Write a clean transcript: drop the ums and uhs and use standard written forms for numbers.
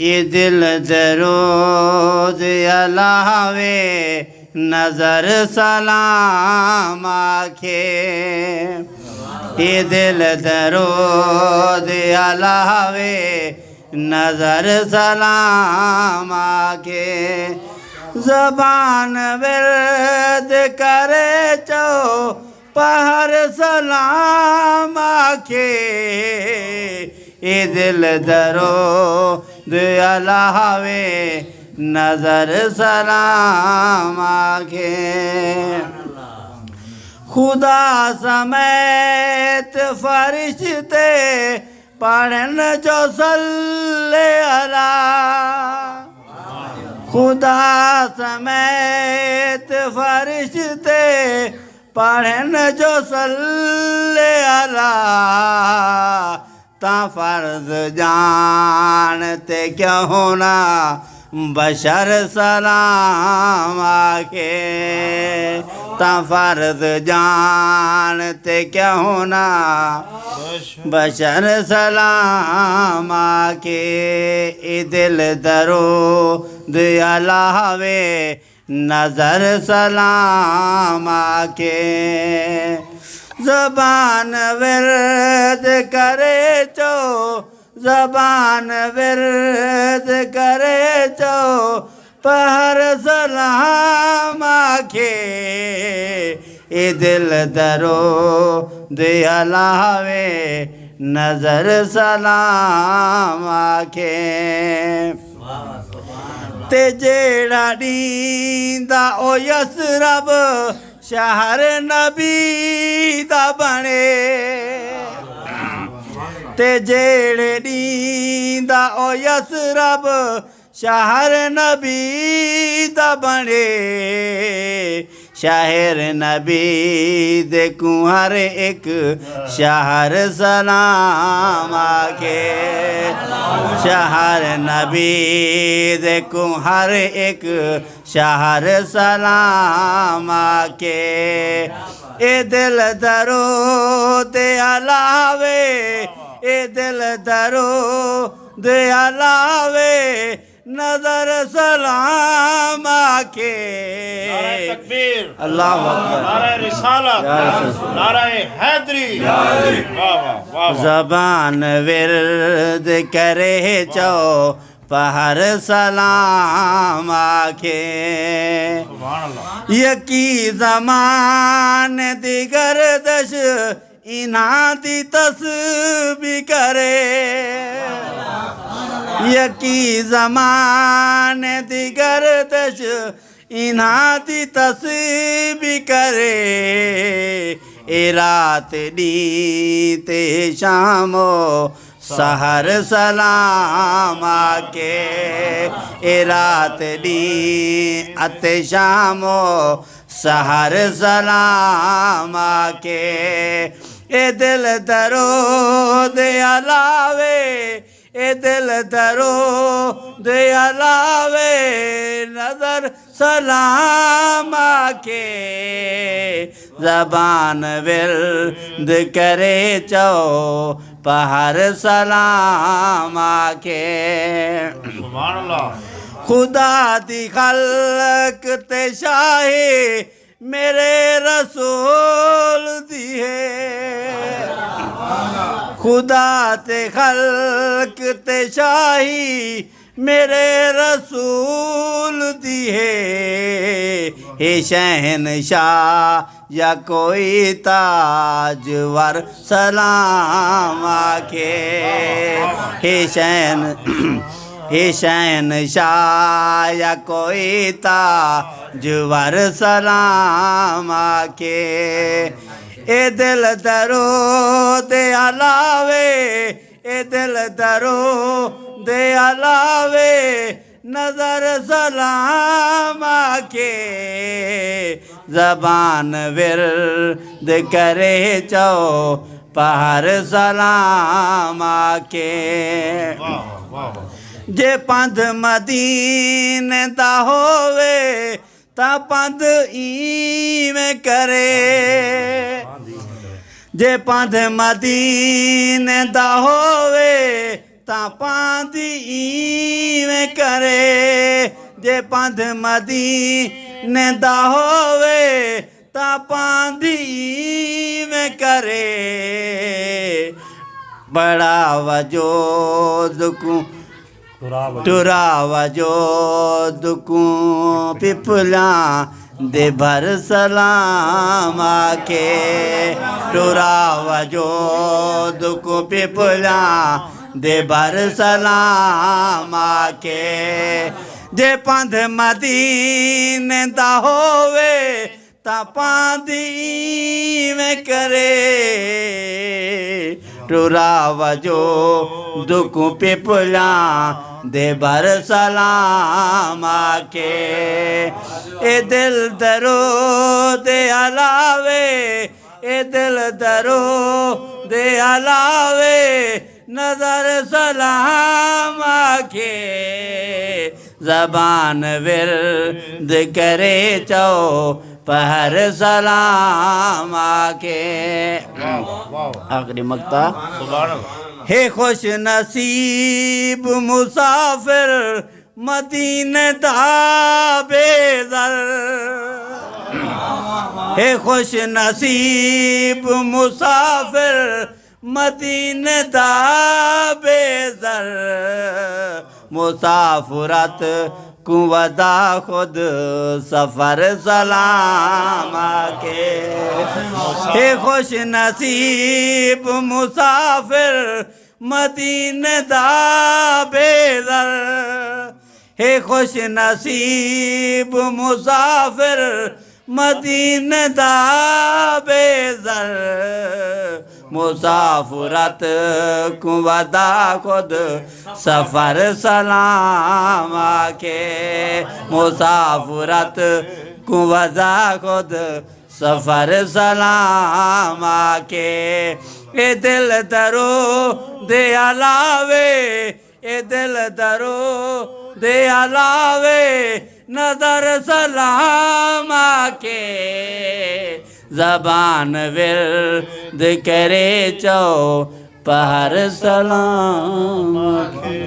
ये दिल दरोज अलावे नजर सलाम आखे ये दिल दरोज अलावे नजर सलाम आखे ज़बान विर्द करे चो पहर सलाम आखे ये दिल दरोद अलावे नजर सलाम आखे खुदा समेत फरिश्ते पढ़न जो सल्ले अला खुदा समेत फरिश्ते पढ़न जो सल्ले अला ता फर्ज जानते क्यों ना बशर सलाम आखे ता फर्ज जानते क्यों ना बशर सलाम आखे ए दिल दरोद अलावे नजर सलाम आखे ज़बान विर्द करे चो ज़बान विर्द करे चो पहर सलाम आखे ए दिल दरोद अलावे नजर सलाम आखे ते जेड़ा दींदा ओ यसरब शहर नबी दा बने ते जेड़े दींदा ओ यसरब शहर नबी दा बने शहर नबी दे कुहर एक शहर सलाम आखे शहर नबी दे कुहर एक शहर सलाम आखे ए दिल दरोद अलावे ए दिल दरोद अलावे नजर सलाम आखे अल्लाह नारे रिसालत नारे हैदरी ज़बान विर्द करे चो पहर सलाम आखे यकी ज़मान दी गर्दश इना दी तस्बीह करे यकी ज़मान दी गर्दश इना दी तस्बीह करे ए रात दी ते शामो सहर सलाम आखे ए रात दी अते शामो सहर सलाम आखे ए दिल दरोद अलावे ए दिल दरोद अलावे नजर सलाम आखे ज़बान विर्द करे चो पहर सलाम आखे सुभान अल्लाह खुदा दी खल्क ते शाहे मेरे रसूल दी है खुदा ते खल्क ते शाही मेरे रसूल दी है शहनशाह या कोई ताजवर सलाम आखे हे शहनशाह या कोई ताजवर सलाम आखे ए दिल दरोद अलावे ए दिल दरोद अलावे नजर सलाम आखे ज़बान विर्द करे चो पहर सलाम आखे जे पंध मदीने दा होवे ता पंध ईवें करे जे पंध मदीने दा होवे ਤਾਂ ਪਾਂਦੀ ਈਵੇਂ ਕਰੇ ਜੇ ਪੰਧ ਮਦੀਨੇ ਦਾ ਹੋਵੇ ਤਾਂ ਪਾਂਦੀ ਈਵੇਂ ਕਰੇ ਬੜਾ ਵਜੋਦ ਕੂ ਟੁਰਾ ਵਜੋਦ ਕੂ ਪਿਪਲਾਂ ਦੇ ਭਰ ਸਲਾਮ ਆਕੇ ਟੁਰਾ ਵਜੋਦ ਕੂ ਪਿਪਲਾਂ ਦੇ ਭਰ ਸਲਾਮ ਆਕੇ ਜੇ ਪੰਧ ਮਦੀਨੇ ਦਾ ਹੋਵੇ ਤਾਂ ਪਾਂਦੀ ਈਵੇਂ ਕਰੇ ਟੁਰਾ ਵਜੋ ਦੁੱਖੂ ਪਿਪਲਾਂ ਦੇ ਭਰ ਸਲਾਮ ਆਕੇ ਇਹ ਦਿਲ ਦਰੋ ਦੇ ਅਲਾਵੇ ਇਹ ਦਿਲ ਦਰੋ ਦੇ ਅਲਾਵੇ ਨਜ਼ਰ ਸਲਾਮ ਆਕੇ ਜ਼ਬਾਨ ਵਿਰਦ ਕਰੇ ਚੋ पहर सलाम आके आखिरी मक्ता सुभान अल्लाह हे खुश नसीब मुसाफिर मदीने दा बेदर हे खुश नसीब मुसाफिर मदीने दा बेदर मुसाफरत कुवदा खुद सफर सलाम आके हे खुश नसीब मुसाफिर मदीने दा बेदर हे खुश नसीब मुसाफिर मदीने दा बेदर मुसाफरत कुवदा खुद सफर सलाम आके मुसाफरत कुवदा खुद सफर सलाम आके ए दिल दरो दे अलावे ए दिल दरो दे अलावे नजर सलाम आके ज़बान विर्द करे चो पहर सलाम आके